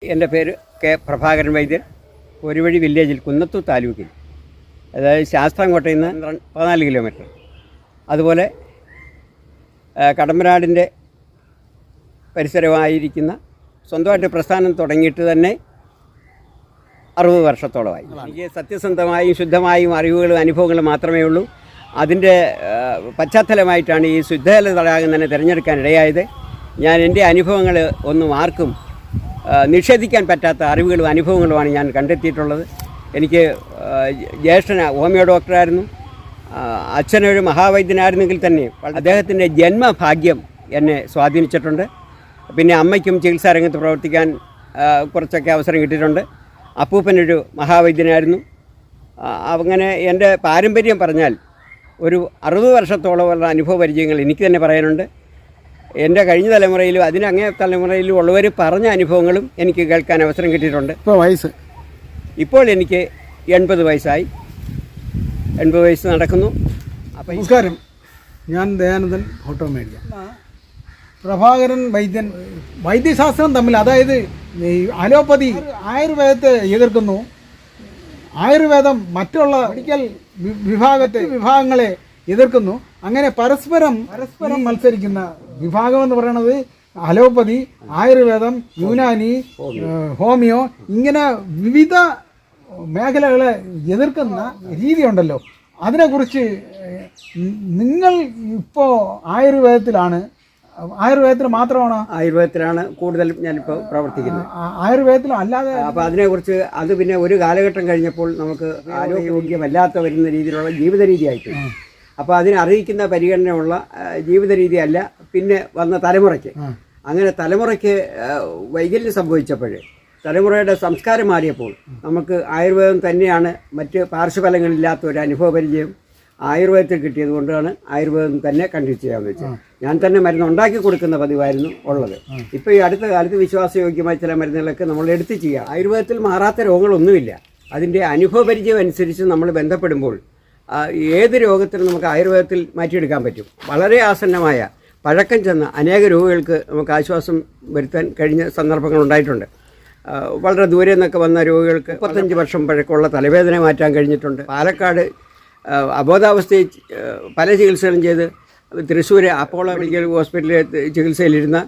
എൻ്റെ പേര് കെ പ്രഭാകരൻ വൈദ്യൻ, ഒരുവഴി വില്ലേജിൽ കുന്നത്തൂർ താലൂക്കിൽ, അതായത് ശാസ്താംകോട്ടയിൽ നിന്ന് 14 കിലോമീറ്റർ. അതുപോലെ കടമ്പനാടിൻ്റെ പരിസരമായിരിക്കുന്ന സ്വന്തമായിട്ട് പ്രസ്ഥാനം തുടങ്ങിയിട്ട് തന്നെ 60 വർഷത്തോളമായി. എനിക്ക് സത്യസന്ധമായും ശുദ്ധമായും അറിവുകളും അനുഭവങ്ങളും മാത്രമേ ഉള്ളൂ. അതിൻ്റെ പശ്ചാത്തലമായിട്ടാണ് ഈ ശുദ്ധജല തടാകം തന്നെ തിരഞ്ഞെടുക്കാനിടയായത്. ഞാൻ എൻ്റെ അനുഭവങ്ങൾ ഒന്നും ആർക്കും നിഷേധിക്കാൻ പറ്റാത്ത അറിവുകളും അനുഭവങ്ങളുമാണ് ഞാൻ കണ്ടെത്തിയിട്ടുള്ളത്. എനിക്ക് ജ്യേഷ്ഠന ഹോമിയോ ഡോക്ടറായിരുന്നു, അച്ഛനൊരു മഹാവൈദ്യനായിരുന്നെങ്കിൽ തന്നെ അദ്ദേഹത്തിൻ്റെ ജന്മഭാഗ്യം എന്നെ സ്വാധീനിച്ചിട്ടുണ്ട്. പിന്നെ അമ്മയ്ക്കും ചികിത്സാരംഗത്ത് പ്രവർത്തിക്കാൻ കുറച്ചൊക്കെ അവസരം കിട്ടിയിട്ടുണ്ട്. അപ്പൂപ്പനൊരു മഹാവൈദ്യനായിരുന്നു. അങ്ങനെ എൻ്റെ പാരമ്പര്യം പറഞ്ഞാൽ ഒരു 60 വർഷത്തോളമുള്ള അനുഭവ പരിചയങ്ങൾ എനിക്ക് തന്നെ പറയാനുണ്ട്. എൻ്റെ കഴിഞ്ഞ തലമുറയിലും അതിനങ്ങേ തലമുറയിലും ഉള്ളവർ പറഞ്ഞ അനുഭവങ്ങളും എനിക്ക് കേൾക്കാൻ അവസരം കിട്ടിയിട്ടുണ്ട്. ഇപ്പോൾ എനിക്ക് 80 വയസ്സായി. 80 വയസ്സ് നടക്കുന്നു. അപ്പോൾ നമസ്കാരം, ഞാൻ ദയാനന്ദൻ ഓട്ടോമേഡിയ. പ്രഭാകരൻ വൈദ്യൻ വൈദ്യശാസ്ത്രം തമ്മിൽ, അതായത് അലോപ്പതി ആയുർവേദത്തെ എതിർക്കുന്നു, ആയുർവേദം മറ്റുള്ള മെഡിക്കൽ വിഭാഗങ്ങളെ എതിർക്കുന്നു. അങ്ങനെ പരസ്പരം മത്സരിക്കുന്ന വിഭാഗം എന്ന് പറയുന്നത് അലോപ്പതി, ആയുർവേദം, യുനാനി, ഹോമിയോ, ഇങ്ങനെ വിവിധ മേഖലകളെ എതിർക്കുന്ന രീതിയുണ്ടല്ലോ. അതിനെക്കുറിച്ച് നിങ്ങൾ ഇപ്പോൾ ആയുർവേദത്തിൽ മാത്രമാണോ? ആയുർവേദത്തിലാണ് കൂടുതൽ ഞാനിപ്പോൾ പ്രവർത്തിക്കുന്നത്. ആയുർവേദത്തിലും അല്ലാതെ അപ്പോൾ അതിനെക്കുറിച്ച് അത് പിന്നെ ഒരു കാലഘട്ടം കഴിഞ്ഞപ്പോൾ നമുക്ക് ആരോഗ്യമല്ലാത്ത വരുന്ന രീതിയിലുള്ള ജീവിത രീതിയായിട്ട്, അപ്പോൾ അതിനെ അറിയിക്കുന്ന പരിഗണനയുള്ള ജീവിത രീതിയല്ല പിന്നെ വന്ന തലമുറയ്ക്ക്. അങ്ങനെ തലമുറയ്ക്ക് വൈകല്യം സംഭവിച്ചപ്പോൾ, തലമുറയുടെ സംസ്കാരം മാറിയപ്പോൾ നമുക്ക് ആയുർവേദം തന്നെയാണ് മറ്റ് പാർശ്വഫലങ്ങളില്ലാത്ത ഒരു അനുഭവ പരിചയം ആയുർവേദത്തിൽ കിട്ടിയത് കൊണ്ടാണ് ആയുർവേദം തന്നെ കണ്ടിന്യൂ ചെയ്യാമെന്ന് വെച്ചാൽ ഞാൻ തന്നെ മരുന്ന് ഉണ്ടാക്കി കൊടുക്കുന്ന പതിവായിരുന്നു ഉള്ളത്. ഇപ്പോൾ ഈ അടുത്ത കാലത്ത് വിശ്വാസയോഗ്യമായ ചില മരുന്നുകളൊക്കെ നമ്മൾ എടുത്ത് ചെയ്യുക. ആയുർവേദത്തിൽ മാറാത്ത രോഗങ്ങളൊന്നുമില്ല. അതിൻ്റെ അനുഭവ പരിചയം അനുസരിച്ച് നമ്മൾ ബന്ധപ്പെടുമ്പോൾ ഏത് രോഗത്തിനും നമുക്ക് ആയുർവേദത്തിൽ മാറ്റിയെടുക്കാൻ പറ്റും. വളരെ ആസന്നമായ പഴക്കം ചെന്ന അനേക രോഗികൾക്ക് നമുക്ക് ആശ്വാസം വരുത്താൻ കഴിഞ്ഞ സന്ദർഭങ്ങൾ ഉണ്ടായിട്ടുണ്ട്. വളരെ ദൂരെ നിന്നൊക്കെ വന്ന രോഗികൾക്ക് 35 വർഷം പഴക്കമുള്ള തലവേദന മാറ്റാൻ കഴിഞ്ഞിട്ടുണ്ട്. പാലക്കാട് അബോധാവസ്ഥയിൽ പല ചികിത്സകളും ചെയ്ത് തൃശ്ശൂർ അപ്പോളോ മെഡിക്കൽ ഹോസ്പിറ്റലിൽ ചികിത്സയിലിരുന്ന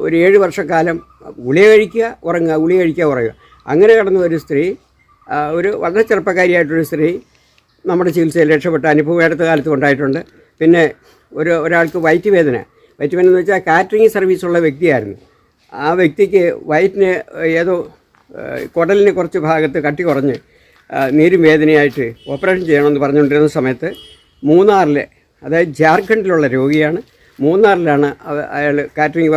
ഒരു 7 വർഷക്കാലം ഗുളിക കഴിക്കുക ഉറങ്ങുക, ഗുളിക കഴിക്കുക ഉറങ്ങുക, അങ്ങനെ കിടന്ന ഒരു സ്ത്രീ, ഒരു വളരെ ചെറുപ്പക്കാരിയായിട്ടൊരു സ്ത്രീ നമ്മുടെ ചികിത്സയിൽ രക്ഷപ്പെട്ട അനുഭവം അടുത്ത കാലത്ത് ഉണ്ടായിട്ടുണ്ട്. പിന്നെ ഒരാൾക്ക് വയറ്റ് വേദന എന്ന് വെച്ചാൽ കാറ്ററിംഗ് സർവീസുള്ള വ്യക്തിയായിരുന്നു. ആ വ്യക്തിക്ക് വയറ്റിന് ഏതോ കുടലിന് കുറച്ച് ഭാഗത്ത് കട്ടി കുറഞ്ഞ് നീരും വേദനയായിട്ട് ഓപ്പറേഷൻ ചെയ്യണമെന്ന് പറഞ്ഞുകൊണ്ടിരുന്ന സമയത്ത് മൂന്നാറിലെ, അതായത് ജാർഖണ്ഡിലുള്ള രോഗിയാണ്, മൂന്നാറിലാണ് അയാൾ കാറ്ററിംഗ്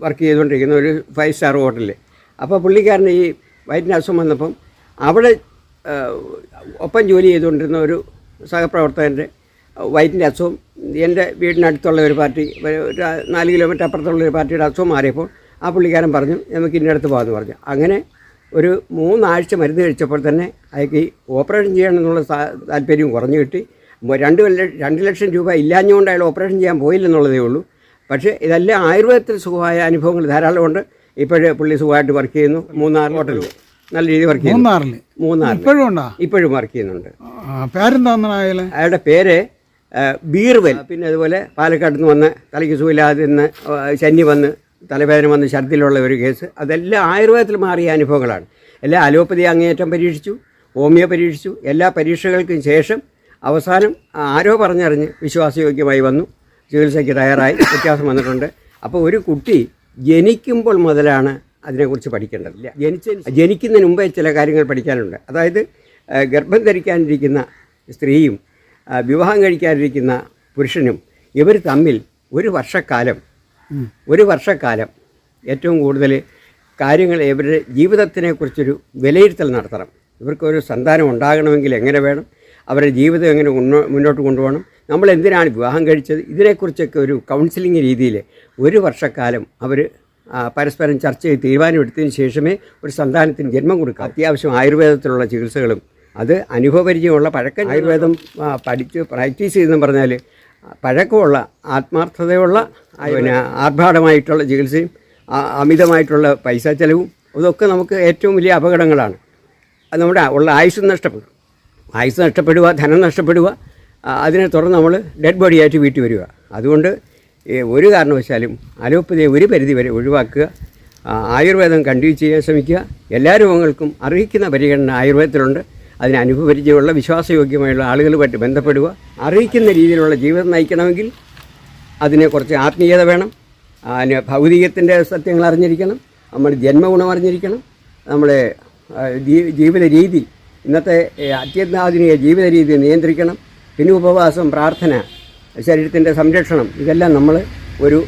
വർക്ക് ചെയ്തുകൊണ്ടിരിക്കുന്ന ഒരു 5 സ്റ്റാർ ഹോട്ടലിൽ. അപ്പോൾ പുള്ളിക്കാരന് ഈ വയറ്റിന് അസുഖം വന്നപ്പം അവിടെ ഒപ്പം ജോലി ചെയ്തുകൊണ്ടിരുന്ന ഒരു സഹപ്രവർത്തകൻ്റെ വയറ്റിൻ്റെ അസുഖം എൻ്റെ വീടിനടുത്തുള്ള ഒരു പാർട്ടി, ഒരു 4 കിലോമീറ്റർ അപ്പുറത്തുള്ള ഒരു പാർട്ടിയുടെ അസുഖം മാറിയപ്പോൾ ആ പുള്ളിക്കാരൻ പറഞ്ഞു നമുക്ക് ഇന്നടുത്ത് പോകാമെന്ന് പറഞ്ഞു. അങ്ങനെ ഒരു 3 ആഴ്ച മരുന്ന് കഴിച്ചപ്പോൾ തന്നെ അയാൾക്ക് ഈ ഓപ്പറേഷൻ ചെയ്യണമെന്നുള്ള താല്പര്യവും കുറഞ്ഞു കിട്ടി. 2 ലക്ഷം രൂപ ഇല്ലാഞ്ഞുകൊണ്ട് അയാൾ ഓപ്പറേഷൻ ചെയ്യാൻ പോയില്ലെന്നുള്ളതേ ഉള്ളൂ. പക്ഷേ ഇതെല്ലാം ആയുർവേദത്തിൽ സുഖമായ അനുഭവങ്ങൾ ധാരാളമുണ്ട്. ഇപ്പോഴേ പുള്ളി സുഖമായിട്ട് വർക്ക് ചെയ്യുന്നു. മൂന്നാർ ഹോട്ടലിൽ നല്ല രീതിയിൽ വർക്ക് ചെയ്യുന്നു. ഇപ്പോഴും വർക്ക് ചെയ്യുന്നുണ്ട്. അയാളുടെ പേര് ബീർവൽ. പിന്നെ അതുപോലെ പാലക്കാട് നിന്ന് വന്ന് തലയ്ക്ക് സുഖമില്ലാതെ നിന്ന് ശനി വന്ന് തലവേദന വന്ന് ഛർദിലുള്ള ഒരു കേസ്. അതെല്ലാം ആയുർവേദത്തിൽ മാറിയ അനുഭവങ്ങളാണ്. എല്ലാം അലോപ്പതി അങ്ങേയറ്റം പരീക്ഷിച്ചു, ഹോമിയോ പരീക്ഷിച്ചു. എല്ലാ പരീക്ഷകൾക്കും ശേഷം അവസാനം ആരോ പറഞ്ഞറിഞ്ഞ് വിശ്വാസയോഗ്യമായി വന്നു, ചികിത്സയ്ക്ക് തയ്യാറായി, വ്യത്യാസം വന്നിട്ടുണ്ട്. അപ്പോൾ ഒരു കുട്ടി ജനിക്കുമ്പോൾ മുതലാണ് അതിനെക്കുറിച്ച് പഠിക്കേണ്ടതില്ല. ജനിക്കുന്നതിന് മുമ്പേ ചില കാര്യങ്ങൾ പഠിക്കാനുണ്ട്. അതായത് ഗർഭം ധരിക്കാനിരിക്കുന്ന സ്ത്രീയും വിവാഹം കഴിക്കാനിരിക്കുന്ന പുരുഷനും ഇവർ തമ്മിൽ ഒരു വർഷക്കാലം ഏറ്റവും കൂടുതൽ കാര്യങ്ങൾ ഇവരുടെ ജീവിതത്തിനെക്കുറിച്ചൊരു വിലയിരുത്തൽ നടത്തണം. ഇവർക്കൊരു സന്താനം ഉണ്ടാകണമെങ്കിൽ എങ്ങനെ വേണം, അവരുടെ ജീവിതം എങ്ങനെ മുന്നോട്ട് കൊണ്ടുപോകണം, നമ്മൾ എന്തിനാണ് വിവാഹം കഴിച്ചത്, ഇതിനെക്കുറിച്ചൊക്കെ ഒരു കൗൺസിലിംഗ് രീതിയിൽ ഒരു വർഷക്കാലം അവർ പരസ്പരം ചർച്ച ചെയ്ത് തീരുമാനമെടുത്തതിന് ശേഷമേ ഒരു സന്താനത്തിന് ജന്മം കൊടുക്കുക. അത്യാവശ്യം ആയുർവേദത്തിലുള്ള ചികിത്സകളും അത് അനുഭവപരിചയമുള്ള പഴക്കം ആയുർവേദം പഠിച്ച് പ്രാക്ടീസ് ചെയ്തെന്ന് പറഞ്ഞാൽ പഴക്കമുള്ള ആത്മാർത്ഥതയുള്ള പിന്നെ ആർഭാടമായിട്ടുള്ള ചികിത്സയും അമിതമായിട്ടുള്ള പൈസ ചെലവും ഇതൊക്കെ നമുക്ക് ഏറ്റവും വലിയ അപകടങ്ങളാണ്. അത് നമ്മുടെ ഉള്ള ആയുസ് നഷ്ടപ്പെടുക, ധനം നഷ്ടപ്പെടുക, അതിനെ തുടർന്ന് നമ്മൾ ഡെഡ് ബോഡിയായിട്ട് വീട്ടിൽ വരിക. അതുകൊണ്ട് ഒരു കാരണവശാലും അലോപ്പതിയെ ഒരു പരിധിവരെ ഒഴിവാക്കുക. ആയുർവേദം കണ്ടിന്യൂ ചെയ്യാൻ ശ്രമിക്കുക. എല്ലാ രോഗങ്ങൾക്കും അർഹിക്കുന്ന പരിഗണന ആയുർവേദത്തിലുണ്ട്. അതിന് അനുഭവപരിചയമുള്ള വിശ്വാസയോഗ്യമായുള്ള ആളുകളുമായിട്ട് ബന്ധപ്പെടുക. അർഹിക്കുന്ന രീതിയിലുള്ള ജീവിതം നയിക്കണമെങ്കിൽ അതിനെ കുറച്ച് ആത്മീയത വേണം. അതിന് ഭൗതികത്തിൻ്റെ സത്യങ്ങൾ അറിഞ്ഞിരിക്കണം, നമ്മുടെ ജന്മഗുണം അറിഞ്ഞിരിക്കണം, നമ്മുടെ ജീവിത രീതി, ഇന്നത്തെ അത്യന്താധുനിക ജീവിത രീതി നിയന്ത്രിക്കണം. പിന്നെ ഉപവാസം, പ്രാർത്ഥന, ശരീരത്തിൻ്റെ സംരക്ഷണം, ഇതെല്ലാം നമ്മൾ ഒരു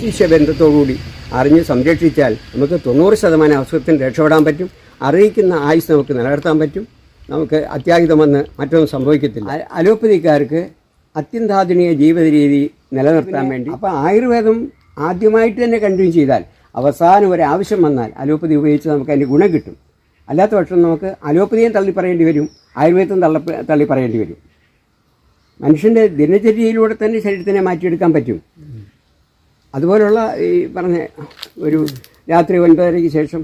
ശിഷ്യ ബന്ധത്തോടുകൂടി അറിഞ്ഞ് സംരക്ഷിച്ചാൽ നമുക്ക് 90% അസുഖത്തിന് രക്ഷപ്പെടാൻ പറ്റും. അറിയിക്കുന്ന ആയുസ് നമുക്ക് നിലനിർത്താൻ പറ്റും. നമുക്ക് അത്യാഹിതം വന്ന് മറ്റൊന്നും സംഭവിക്കത്തില്ല. അലോപ്പതിക്കാർക്ക് അത്യന്താധുനിക ജീവിത രീതി നിലനിർത്താൻ വേണ്ടി അപ്പോൾ ആയുർവേദം ആദ്യമായിട്ട് തന്നെ കണ്ടിന്യൂ ചെയ്താൽ അവസാനം ഒരു ആവശ്യം വന്നാൽ അലോപ്പതി ഉപയോഗിച്ച് നമുക്ക് അതിൻ്റെ ഗുണം കിട്ടും. അല്ലാത്ത പക്ഷം നമുക്ക് അലോപ്പതിയും തള്ളി പറയേണ്ടി വരും, ആയുർവേദം തള്ളി പറയേണ്ടി വരും. മനുഷ്യൻ്റെ ദിനചര്യയിലൂടെ തന്നെ ശരീരത്തിനെ മാറ്റിയെടുക്കാൻ പറ്റും. അതുപോലുള്ള ഈ പറഞ്ഞ ഒരു രാത്രി 9:30 ശേഷം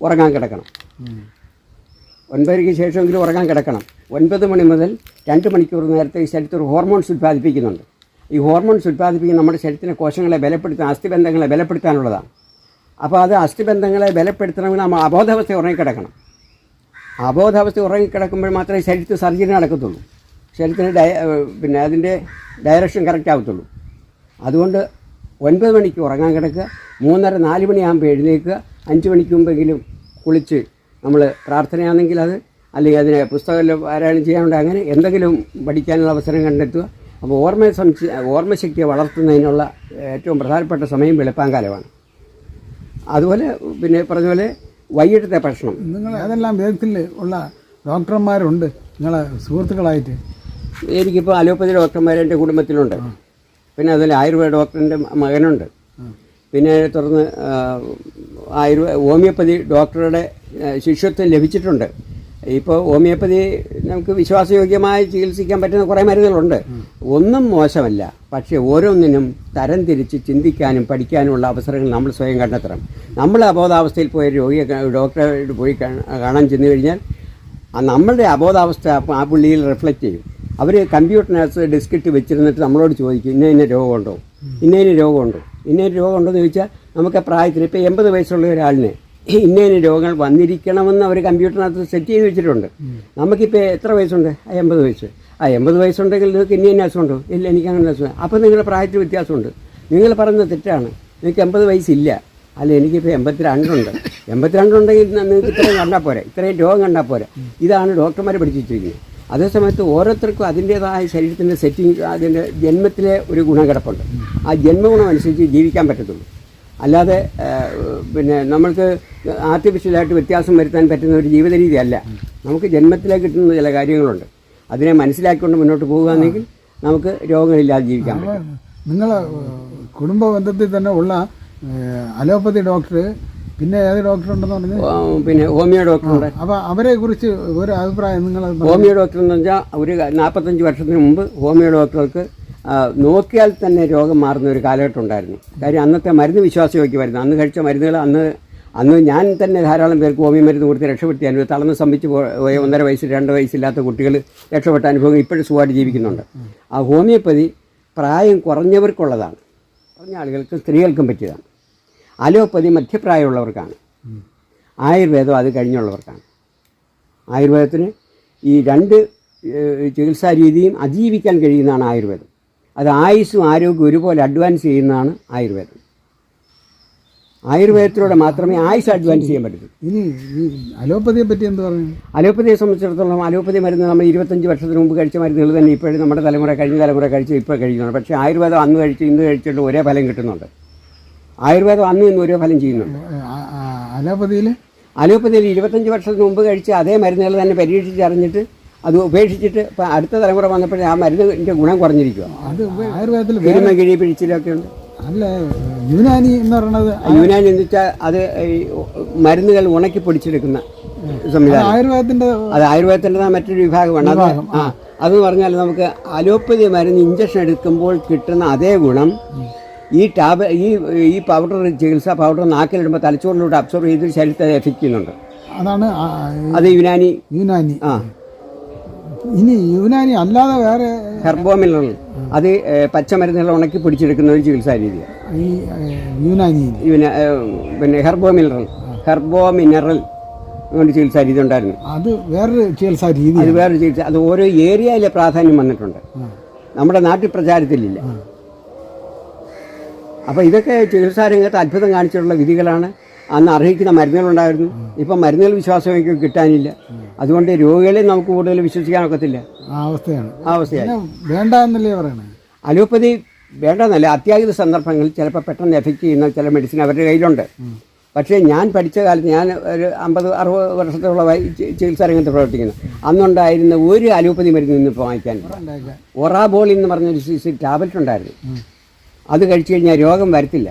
ഉറങ്ങാൻ കിടക്കണം. 9:00 ശേഷമെങ്കിലും ഉറങ്ങാൻ കിടക്കണം. 9 മണി മുതൽ 2 മണിക്കൂർ നേരത്തെ ഈ ശരീരത്തിൽ ഹോർമോൺസ് ഉൽപ്പാദിപ്പിക്കുന്നുണ്ട്. ഈ ഹോർമോൺസ് ഉൽപ്പാദിപ്പിക്കുന്ന നമ്മുടെ ശരീരത്തിലെ കോശങ്ങളെ ബലപ്പെടുത്താൻ, അസ്ഥിബന്ധങ്ങളെ ബലപ്പെടുത്താനുള്ളതാണ്. അപ്പോൾ അത് അസ്ഥിബന്ധങ്ങളെ ബലപ്പെടുത്തണമെങ്കിൽ നമ്മൾ അബോധാവസ്ഥ ഉറങ്ങിക്കിടക്കണം. അബോധാവസ്ഥ ഉറങ്ങിക്കിടക്കുമ്പോൾ മാത്രമേ ശരീരത്തിൽ സർജറി നടക്കത്തുള്ളൂ. ശരീരത്തിന് പിന്നെ അതിൻ്റെ ഡയറക്ഷൻ കറക്റ്റ് ആകത്തുള്ളൂ. അതുകൊണ്ട് 9 മണിക്ക് ഉറങ്ങാൻ കിടക്കുക, 3:30-4 മണിയാകുമ്പോൾ എഴുന്നേൽക്കുക, 5 മണിക്ക് മുമ്പെങ്കിലും കുളിച്ച് നമ്മൾ പ്രാർത്ഥനയാണെങ്കിൽ അത്, അല്ലെങ്കിൽ അതിനെ പുസ്തകം പാരായണം ചെയ്യാനുണ്ട്, അങ്ങനെ എന്തെങ്കിലും പഠിക്കാനുള്ള അവസരം കണ്ടെത്തുക. അപ്പോൾ ഓർമ്മശക്തിയെ വളർത്തുന്നതിനുള്ള ഏറ്റവും പ്രധാനപ്പെട്ട സമയം വെളുപ്പാങ്കാലമാണ്. അതുപോലെ പിന്നെ പറഞ്ഞ പോലെ വൈകിട്ടത്തെ ഭക്ഷണം. നിങ്ങൾ ഏതെല്ലാം വിധത്തിൽ ഉള്ള ഡോക്ടർമാരുണ്ട് നിങ്ങളെ സുഹൃത്തുക്കളായിട്ട്? എനിക്കിപ്പോൾ അലോപ്പതി ഡോക്ടർമാർ എൻ്റെ കുടുംബത്തിലുണ്ട്. പിന്നെ അതിൽ ആയുർവേദ ഡോക്ടറിൻ്റെ മകനുണ്ട്. പിന്നെ തുടർന്ന് ഹോമിയോപ്പതി ഡോക്ടറുടെ ശിഷ്യത്വം ലഭിച്ചിട്ടുണ്ട്. ഇപ്പോൾ ഹോമിയോപ്പതി നമുക്ക് വിശ്വാസയോഗ്യമായി ചികിത്സിക്കാൻ പറ്റുന്ന കുറേ മരുന്നുകളുണ്ട്. ഒന്നും മോശമല്ല, പക്ഷേ ഓരോന്നിനും തരം തിരിച്ച് ചിന്തിക്കാനും പഠിക്കാനുമുള്ള അവസരങ്ങൾ നമ്മൾ സ്വയം കണ്ടെത്തണം. നമ്മൾ അബോധാവസ്ഥയിൽ പോയ രോഗിയെ ഡോക്ടറെ പോയി കാണാൻ ചെന്ന് കഴിഞ്ഞാൽ നമ്മളുടെ അബോധാവസ്ഥ ആ പുള്ളിയിൽ റിഫ്ലക്റ്റ് ചെയ്യും. അവർ കമ്പ്യൂട്ടറിനകത്ത് ഡിസ്കിട്ട് വെച്ചിരുന്നിട്ട് നമ്മളോട് ചോദിക്കും ഇന്ന രോഗമുണ്ടോ, ഇന്ന രോഗമുണ്ടോ എന്ന് ചോദിച്ചാൽ നമുക്ക് പ്രായത്തിന് ഇപ്പോൾ 80 വയസ്സുള്ള ഒരാളിന് ഇന്ന രോഗങ്ങൾ വന്നിരിക്കണമെന്ന് അവർ കമ്പ്യൂട്ടറിനകത്ത് സെറ്റ് ചെയ്ത് വെച്ചിട്ടുണ്ട്. നമുക്കിപ്പോൾ എത്ര വയസ്സുണ്ട്? 80 വയസ്സ്. 80 വയസ്സുണ്ടെങ്കിൽ നിങ്ങൾക്ക് ഇന്ന അസുഖമുണ്ടോ? ഇല്ല, എനിക്ക് അങ്ങനെ അസുഖം. അപ്പോൾ നിങ്ങളുടെ പ്രായത്തിൽ വ്യത്യാസമുണ്ട്. നിങ്ങൾ പറയുന്നത് തെറ്റാണ്. നിങ്ങൾക്ക് 80 വയസ്സില്ല. അല്ല, എനിക്കിപ്പോൾ 82 ഉണ്ട്. 82 ഉണ്ടെങ്കിൽ നിങ്ങൾക്ക് ഇത്രയും കണ്ടാൽ പോരെ, ഇത്രയും രോഗം കണ്ടാൽ പോരെ. ഇതാണ് ഡോക്ടർമാർ പഠിച്ചിരിക്കുന്നത്. അതേസമയത്ത് ഓരോരുത്തർക്കും അതിൻ്റേതായ ശരീരത്തിൻ്റെ സെറ്റിംഗ്, അതിൻ്റെ ജന്മത്തിലെ ഒരു ഗുണം കിടപ്പുണ്ട്. ആ ജന്മഗുണം അനുസരിച്ച് ജീവിക്കാൻ പറ്റത്തുള്ളൂ. അല്ലാതെ പിന്നെ നമ്മൾക്ക് ആർട്ടിഫിഷ്യലായിട്ട് വ്യത്യാസം വരുത്താൻ പറ്റുന്ന ഒരു ജീവിത രീതി അല്ല. നമുക്ക് ജന്മത്തിലേക്ക് കിട്ടുന്ന ചില കാര്യങ്ങളുണ്ട്. അതിനെ മനസ്സിലാക്കിക്കൊണ്ട് മുന്നോട്ട് പോകുകയാണെങ്കിൽ നമുക്ക് രോഗങ്ങളില്ലാതെ ജീവിക്കാൻ പറ്റും. നിങ്ങളെ കുടുംബ ബന്ധത്തിൽ തന്നെ ഉള്ള അലോപ്പതി ഡോക്ടർ, പിന്നെ ഏത് ഡോക്ടർ ഉണ്ടെന്ന് പറഞ്ഞാൽ പിന്നെ ഹോമിയോ ഡോക്ടറുണ്ട്. അപ്പോൾ അവരെ കുറിച്ച് ഒരു അഭിപ്രായം നിങ്ങൾ? ഹോമിയോ ഡോക്ടർ എന്ന് വെച്ചാൽ ഒരു 45 വർഷത്തിന് മുമ്പ് ഹോമിയോ ഡോക്ടർക്ക് നോക്കിയാൽ തന്നെ രോഗം മാറുന്ന ഒരു കാലഘട്ടം ഉണ്ടായിരുന്നു. കാര്യം അന്നത്തെ മരുന്ന് വിശ്വാസയോഗ്യമായിരുന്നു. അന്ന് കഴിച്ച മരുന്നുകൾ അന്ന് ഞാൻ തന്നെ ധാരാളം പേർക്ക് ഹോമിയോ മരുന്ന് കൊടുത്ത് രക്ഷപ്പെടുത്തി അനുഭവം തളർന്ന് സംഭിച്ച് പോയ 1.5 വയസ്സ് 2 വയസ്സില്ലാത്ത കുട്ടികൾ രക്ഷപ്പെട്ട അനുഭവം ഇപ്പോഴും സുഖമായിട്ട് ജീവിക്കുന്നുണ്ട്. ആ ഹോമിയോപ്പതി പ്രായം കുറഞ്ഞവർക്കുള്ളതാണ്, കുറഞ്ഞ ആളുകൾക്കും സ്ത്രീകൾക്കും പറ്റിയതാണ്. അലോപ്പതി മധ്യപ്രായമുള്ളവർക്കാണ്. ആയുർവേദം അത് കഴിഞ്ഞുള്ളവർക്കാണ്. ആയുർവേദത്തിന് ഈ 2 ചികിത്സാ രീതിയും അതിജീവിക്കാൻ കഴിയുന്നതാണ് ആയുർവേദം. അത് ആയുസ്സും ആരോഗ്യവും ഒരുപോലെ അഡ്വാൻസ് ചെയ്യുന്നതാണ് ആയുർവേദം. ആയുർവേദത്തിലൂടെ മാത്രമേ ആയുസ് അഡ്വാൻസ് ചെയ്യാൻ പറ്റൂ. ഇനി ഈ അലോപ്പതിയെ പറ്റി എന്ത് പറഞ്ഞു? അലോപ്പതിയെ സംബന്ധിച്ചിടത്തോളം അലോപ്പതി മരുന്ന് നമ്മൾ 25 വർഷത്തിന് മുമ്പ് കഴിച്ച മരുന്നുകൾ തന്നെ ഇപ്പോഴും നമ്മുടെ കഴിഞ്ഞ തലമുറ കഴിച്ച് ഇപ്പോൾ കഴിക്കുന്നുണ്ട്. പക്ഷേ ആയുർവേദം അന്ന് കഴിച്ച് ഇന്ന് കഴിച്ചിട്ട് ഒരേ ഫലം കിട്ടുന്നുണ്ട്. ആയുർവേദം അന്ന് ഇന്ന് ഒരേ ഫലം ചെയ്യുന്നുണ്ട്. അലോപ്പതിയിൽ 25 വർഷത്തിന് മുമ്പ് കഴിച്ച അതേ മരുന്നുകൾ തന്നെ പരീക്ഷിച്ചറിഞ്ഞിട്ട് അത് ഉപേക്ഷിച്ചിട്ട് ഇപ്പം അടുത്ത തലമുറ വന്നപ്പോഴേ ആ മരുന്നിൻ്റെ ഗുണം കുറഞ്ഞിരിക്കുക. അത് ആയുർവേദത്തിൽ കിരുമ കിഴി പിഴിച്ചിലൊക്കെ ഉണ്ട്. അല്ല, യുനാനി എന്ന് പറയുന്നത് യുനാനി എന്ന് വെച്ചാൽ അത് മരുന്നുകൾ ഉണക്കി പൊടിച്ചെടുക്കുന്ന സംവിധാനം. അത് ആയുർവേദത്തിൻ്റെ മറ്റൊരു വിഭാഗമാണ്. അതെന്ന് പറഞ്ഞാൽ നമുക്ക് അലോപ്പതി മരുന്ന് ഇഞ്ചക്ഷൻ എടുക്കുമ്പോൾ കിട്ടുന്ന അതേ ഗുണം ഈ പൗഡർ ചികിത്സാ പൗഡർ നാക്കിലിടുമ്പോൾ തലച്ചോറിലൂടെ അബ്സോർവ് ചെയ്ത് ശരീരത്തെ എഫക്റ്റ് ചെയ്യുന്നുണ്ട്. അതാണ് അത് യുനാനി. ആ ഇനി യുനാനി അല്ലാതെ വേറെ ഹെർബോ മിനറൽ, അത് പച്ചമരുന്നുകൾ ഉണക്കി പിടിച്ചെടുക്കുന്ന ഒരു ചികിത്സാ രീതിയാണ് ഈ യുനാനി. പിന്നെ ഹെർബോ മിനറൽ കൊണ്ട് ചികിത്സാ രീതി ഉണ്ടായിരുന്നു. അത് വേറൊരു ചികിത്സാ രീതി. അത് വേറൊരു ചികിത്സ. അത് ഓരോ ഏരിയയിലെ പ്രാധാന്യം വന്നിട്ടുണ്ട്, നമ്മുടെ നാട്ടിൽ പ്രചാരത്തിലില്ല. അപ്പോൾ ഇതൊക്കെ ചികിത്സാ രംഗത്ത് അത്ഭുതം കാണിച്ചിട്ടുള്ള വിധികളാണ്. അന്ന് അർഹിക്കുന്ന മരുന്നുകളുണ്ടായിരുന്നു. ഇപ്പം മരുന്നുകൾ വിശ്വാസം കിട്ടാനില്ല. അതുകൊണ്ട് രോഗികളെ നമുക്ക് കൂടുതൽ വിശ്വസിക്കാനൊക്കത്തില്ല. അവസ്ഥയാണ്. വേണ്ട എന്നല്ലേ പറയണേ? അലോപ്പതി വേണ്ടെന്നല്ല, അത്യാഹിത സന്ദർഭങ്ങളിൽ ചിലപ്പോൾ പെട്ടെന്ന് എഫക്റ്റ് ചെയ്യുന്ന ചില മെഡിസിൻ അവരുടെ കയ്യിലുണ്ട്. പക്ഷേ ഞാൻ പഠിച്ച കാലത്ത്, ഞാൻ ഒരു 50-60 വർഷത്തോളമായി ചികിത്സാ രംഗത്ത് പ്രവർത്തിക്കുന്നു, അന്നുണ്ടായിരുന്ന ഒരു അലോപ്പതി മരുന്ന് ഇന്നിപ്പോൾ വാങ്ങിക്കാനില്ല. ഒറാബോൾ എന്ന് പറഞ്ഞൊരു ടാബ്ലറ്റ് ഉണ്ടായിരുന്നു. അത് കഴിച്ചു കഴിഞ്ഞാൽ രോഗം വരത്തില്ല.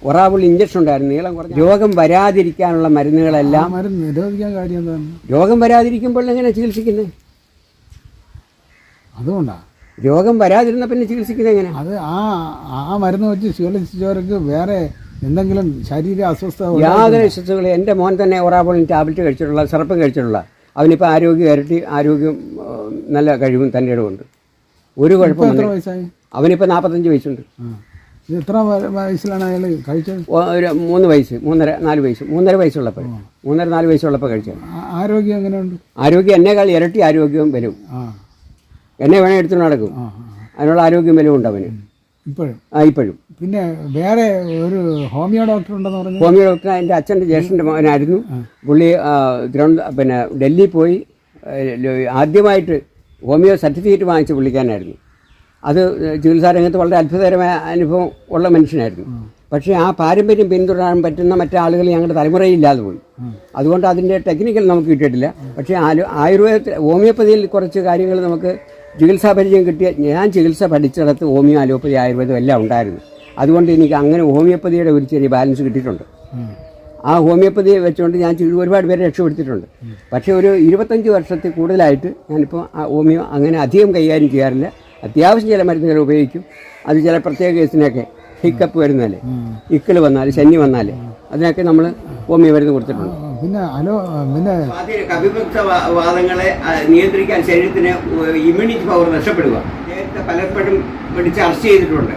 ഒറാബോൾ ഇഞ്ചക്ഷൻ ഉണ്ടായിരുന്നു, നീളം കുറഞ്ഞ. രോഗം വരാതിരിക്കാനുള്ള മരുന്നുകളെല്ലാം നിരോധിക്കാൻ കാര്യം എന്താണ്? രോഗം വരാതിരിക്കുമ്പോൾ എങ്ങനെ ചികിത്സിക്കുന്നത്? അതുകൊണ്ടാണ് രോഗം വരാതിരുന്ന പിന്നെ ചികിത്സിക്കുന്നത് എങ്ങനെ? അത് ആ മരുന്ന് വെച്ച് ചികിത്സിച്ചവർക്ക് വേറെ എന്തെങ്കിലും ശരീര അസ്വസ്ഥത യാതൊരു അസ്വസ്ഥതകളും. എൻ്റെ മോൻ തന്നെ ഒറാബോളിന് ടാബ്ലറ്റ് കഴിച്ചിട്ടുള്ള, സിറപ്പ് കഴിച്ചിട്ടുള്ള, അവനിപ്പോൾ ആരോഗ്യം ഇരട്ടി, ആരോഗ്യം നല്ല കഴിവും തൻ്റെ ഇടമുണ്ട്. ഒരു കുഴപ്പമില്ല. വയസ്സായി? അവനിപ്പോൾ 45 വയസ്സുണ്ട്. എത്ര വയസ്സിലാണ് അയാൾ കഴിച്ചത്? ഒരു 3 വയസ്സ്, 3.5 വയസ്സ്, 3.5 വയസ്സുള്ളപ്പോൾ, 3.5-4 വയസ്സുള്ളപ്പോൾ കഴിച്ചത്. ആരോഗ്യം എങ്ങനെയുണ്ട്? ആരോഗ്യം എന്നേക്കാൾ ഇരട്ടി ആരോഗ്യവും ബലവും. എന്നെ വേണേൽ എടുത്തുകൊണ്ട് നടക്കും. അതിനുള്ള ആരോഗ്യം ബലവും ഉണ്ട് അവന് ഇപ്പോഴും. പിന്നെ വേറെ ഒരു ഹോമിയോ ഡോക്ടർ ഉണ്ടെന്ന് പറഞ്ഞു. ഹോമിയോ ഡോക്ടർ എൻ്റെ അച്ഛൻ്റെ ജ്യേഷ്ഠൻ്റെ മകനായിരുന്നു. പുള്ളി പിന്നെ ഡൽഹി പോയി ആദ്യമായിട്ട് ഹോമിയോ സർട്ടിഫിക്കറ്റ് വാങ്ങിച്ച പുള്ളിക്കാനായിരുന്നു. അത് ചികിത്സാ രംഗത്ത് വളരെ അത്ഭുതകരമായ അനുഭവം ഉള്ള മനുഷ്യനായിരുന്നു. പക്ഷേ ആ പാരമ്പര്യം പിന്തുടരാൻ പറ്റുന്ന മറ്റാളുകൾ ഞങ്ങളുടെ തലമുറയില്ലാതെ പോയി. അതുകൊണ്ട് അതിൻ്റെ ടെക്നിക്കൽ നമുക്ക് കിട്ടിയിട്ടില്ല. പക്ഷേ ആയുർവേദത്തിൽ, ഹോമിയോപ്പതിയിൽ കുറച്ച് കാര്യങ്ങൾ നമുക്ക് ചികിത്സാ പരിചയം കിട്ടിയ, ഞാൻ ചികിത്സ പഠിച്ചിടത്ത് ഹോമിയോ, അലോപ്പതി, ആയുർവേദം എല്ലാം ഉണ്ടായിരുന്നു. അതുകൊണ്ട് എനിക്ക് അങ്ങനെ ഹോമിയോപ്പതിയുടെ ഒരു ചെറിയ ബാലൻസ് കിട്ടിയിട്ടുണ്ട്. ആ ഹോമിയോപ്പതി വെച്ചുകൊണ്ട് ഞാൻ ഒരുപാട് പേരെ രക്ഷപ്പെടുത്തിയിട്ടുണ്ട്. പക്ഷേ ഒരു 25 വർഷത്തിൽ കൂടുതലായിട്ട് ഞാനിപ്പോൾ ഹോമിയോ അങ്ങനെ അധികം കൈകാര്യം ചെയ്യാറില്ല. അത്യാവശ്യം ചില മരുന്നുകൾ ഉപയോഗിക്കും. അത് ചില പ്രത്യേക കേസിനൊക്കെ, ഹിക്കപ്പ് വരുന്നാലേ, ഇക്കിൾ വന്നാൽ, ശനി വന്നാൽ, അതിനൊക്കെ നമ്മൾ ഹോമിയോ മരുന്ന് കൊടുത്തിട്ടുണ്ട്. പിന്നെ കവിമുക്ത വാദങ്ങളെ നിയന്ത്രിക്കാൻ ശരീരത്തിന് ഇമ്മ്യൂണിറ്റി പവർ നഷ്ടപ്പെടുക. നേരത്തെ പലപ്പോഴും പിടിച്ച് അറസ്റ്റ് ചെയ്തിട്ടുണ്ട്.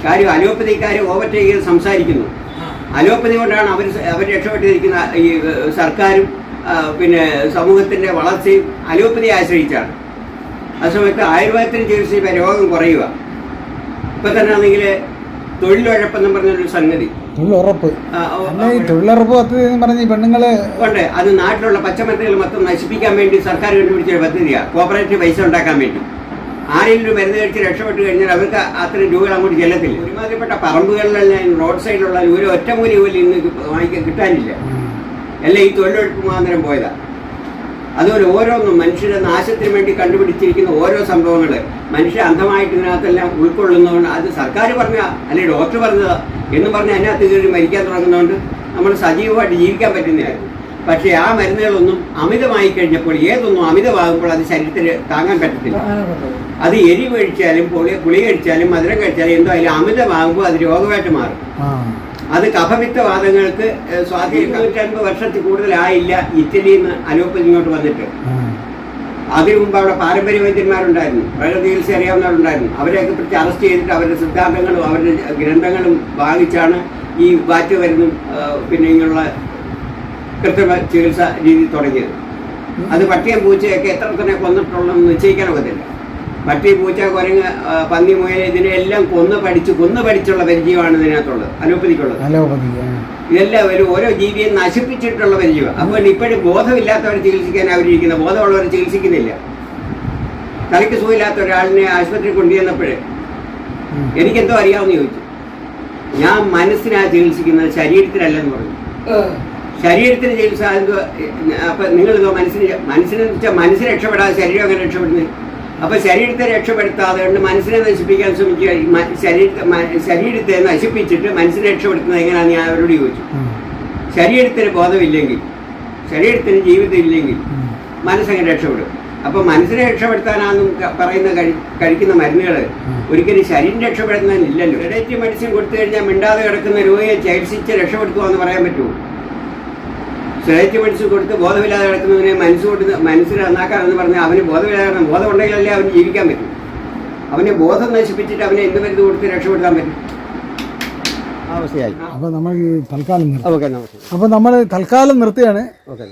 കാര്യം അലോപ്പതിക്കാർ ഓവർടേക്ക് ചെയ്ത് സംസാരിക്കുന്നു. അലോപ്പതി കൊണ്ടാണ് അവർ രക്ഷപ്പെട്ടിരിക്കുന്ന ഈ സർക്കാരും പിന്നെ സമൂഹത്തിൻ്റെ വളർച്ചയും അലോപ്പതിയെ ആശ്രയിച്ചാണ്. ആ സമയത്ത് ആയുർവേദത്തിന് ചികിത്സിച്ച രോഗം കുറയുക. ഇപ്പം തന്നെ ആണെങ്കിൽ തൊഴിലുറപ്പെന്നും പറഞ്ഞൊരു സംഗതി, തൊഴിലുറപ്പ് പദ്ധതി എന്ന് പറഞ്ഞ പെണ്ണുങ്ങളെ ഉണ്ട്. അത് നാട്ടിലുള്ള പച്ചമരുന്നുകൾ മൊത്തം നശിപ്പിക്കാൻ വേണ്ടി സർക്കാർ കണ്ടുപിടിച്ച പദ്ധതിയാണ്. കോപ്പറേറ്റീവ് പൈസ ഉണ്ടാക്കാൻ വേണ്ടി. ആരെങ്കിലും മരുന്ന് കഴിച്ച് രക്ഷപ്പെട്ട് കഴിഞ്ഞാൽ അവർക്ക് അത്രയും രൂപകൾ അങ്ങോട്ട് ചെല്ലത്തില്ല. ഒരുമാതിരിപ്പെട്ട പറമ്പുകളിലെല്ലാം റോഡ് സൈഡിലുള്ള ഒരു ഒറ്റമൂലി പോലും ഇന്ന് വാങ്ങിക്കാൻ കിട്ടാനില്ല. എല്ലാം ഈ തൊഴിലുറപ്പ് മുഖാന്തരം പോയതാണ്. അതുപോലെ ഓരോന്നും മനുഷ്യരുടെ നാശത്തിന് വേണ്ടി കണ്ടുപിടിച്ചിരിക്കുന്ന ഓരോ സംഭവങ്ങൾ മനുഷ്യ അന്ധമായിട്ട് ഇതിനകത്തെല്ലാം ഉൾക്കൊള്ളുന്നതുകൊണ്ട്, അത് സർക്കാർ പറഞ്ഞ അല്ലെങ്കിൽ ഡോക്ടർ പറഞ്ഞതാ എന്ന് പറഞ്ഞാൽ അതിനകത്ത് കയറി മരിക്കാൻ തുടങ്ങുന്നതുകൊണ്ട് നമ്മൾ സജീവമായിട്ട് ജീവിക്കാൻ പറ്റുന്നതായിരുന്നു. പക്ഷേ ആ മരുന്നുകളൊന്നും അമിതമായി കഴിഞ്ഞപ്പോൾ, ഏതൊന്നും അമിതമാകുമ്പോൾ അത് ശരീരത്തിന് താങ്ങാൻ പറ്റത്തില്ല. അത് എരി കഴിച്ചാലും പുളി കഴിച്ചാലും മധുരം കഴിച്ചാലും എന്തോ അതിൽ അമിതമാകുമ്പോൾ അത് രോഗമായിട്ട് മാറും. അത് കഫപിത്തവാദങ്ങൾക്ക് സ്വാധീനം. 150 വർഷത്തിൽ കൂടുതലായില്ല ഇറ്റലിയിൽ നിന്ന് അലോപ്പതി ഇങ്ങോട്ട് വന്നിട്ട്. അതിനു മുമ്പ് അവിടെ പാരമ്പര്യ വൈദ്യന്മാരുണ്ടായിരുന്നു, വളരെ ചികിത്സ അറിയാവുന്നവരുണ്ടായിരുന്നു. അവരെയൊക്കെ പിടിച്ച് അറസ്റ്റ് ചെയ്തിട്ട് അവരുടെ സിദ്ധാന്തങ്ങളും അവരുടെ ഗ്രന്ഥങ്ങളും വാങ്ങിച്ചാണ് ഈ വാറ്റ് മരുന്നും പിന്നെ ഇങ്ങനെയുള്ള കൃത്രിമ ചികിത്സ രീതി തുടങ്ങിയത്. അത് പട്ടിയും പൂച്ചയൊക്കെ എത്ര തന്നെ കൊന്നിട്ടുള്ളതെന്ന് നിശ്ചയിക്കാനൊക്കത്തില്ല. പട്ടി, പൂച്ച, കുരങ്ങ്, പന്നി, മുയൽ ഇതിനെല്ലാം കൊന്നു പഠിച്ചുള്ള പരിചയമാണ് ഇതിനകത്തുള്ളത്, അലോപ്പതിക്കുള്ളത്. ഇതെല്ലാം ഓരോ ജീവിയെ നശിപ്പിച്ചിട്ടുള്ള പരിചയമാണ്. അപ്പോൾ ഇപ്പോഴും ബോധമില്ലാത്തവർ ചികിത്സിക്കാൻ അവരിയ്ക്കുന്ന, ബോധമുള്ളവർ ചികിത്സിക്കുന്നില്ല. തലയ്ക്ക് സുഖമില്ലാത്ത ഒരാളിനെ ആശുപത്രി കൊണ്ടുവന്നപ്പോഴേ എനിക്കെന്തോ അറിയാമെന്ന് ചോദിച്ചു. ഞാൻ മനസ്സിനാണ് ചികിത്സിക്കുന്നത്, ശരീരത്തിനല്ലെന്ന് പറഞ്ഞു. ശരീരത്തിന് ചികിത്സ എന്തോ? അപ്പം നിങ്ങളിതോ മനസ്സിനെ വെച്ചാൽ മനസ്സിന് രക്ഷപ്പെടാതെ ശരീരം അങ്ങനെ രക്ഷപ്പെടുന്നത്. അപ്പോൾ ശരീരത്തെ രക്ഷപ്പെടുത്താതെ കൊണ്ട് മനസ്സിനെ നശിപ്പിക്കാൻ ശ്രമിക്കുക. ശരീരത്തെ നശിപ്പിച്ചിട്ട് മനസ്സിനെ രക്ഷപ്പെടുത്തുന്നത് എങ്ങനെയാണെന്ന് ഞാൻ അവരോട് ചോദിച്ചു. ശരീരത്തിന് ബോധമില്ലെങ്കിൽ, ശരീരത്തിന് ജീവിതം ഇല്ലെങ്കിൽ മനസ്സെങ്ങനെ രക്ഷപ്പെടും? അപ്പോൾ മനസ്സിനെ രക്ഷപ്പെടുത്താനാണെന്നും പറയുന്ന കഴിക്കുന്ന മരുന്നുകൾ ഒരിക്കലും ശരീരം രക്ഷപ്പെടുത്തുന്നതിനില്ലല്ലോ. സെഡേറ്റീവ് മെഡിസിൻ കൊടുത്തു കഴിഞ്ഞാൽ മിണ്ടാതെ കിടക്കുന്ന രോഗിയെ ചികിത്സിച്ച് രക്ഷപ്പെടുത്തുകയെന്ന് പറയാൻ പറ്റുമോ? സെഡേറ്റീവ് മെഡിസിൻ കൊടുത്ത് ബോധമില്ലാതെ കിടക്കുന്നതിനെ മനസ്സിൽ നന്നാക്കാനെന്ന് പറഞ്ഞാൽ അവന് ബോധമില്ലാതെ ബോധം ഉണ്ടെങ്കിലല്ലേ അവന് ജീവിക്കാൻ പറ്റും. അവനെ ബോധം നശിപ്പിച്ചിട്ട് അവനെ എന്ത് മരുന്ന് കൊടുത്ത് രക്ഷപ്പെടുത്താൻ പറ്റും? അവസ്ഥയായി. അപ്പോൾ നമ്മൾ തൽക്കാലം നിർത്തി. ഓക്കെ, നമസ്കാരം. അപ്പോൾ നമ്മൾ തൽക്കാലം നിർത്തിയാണ്. ഓക്കെ.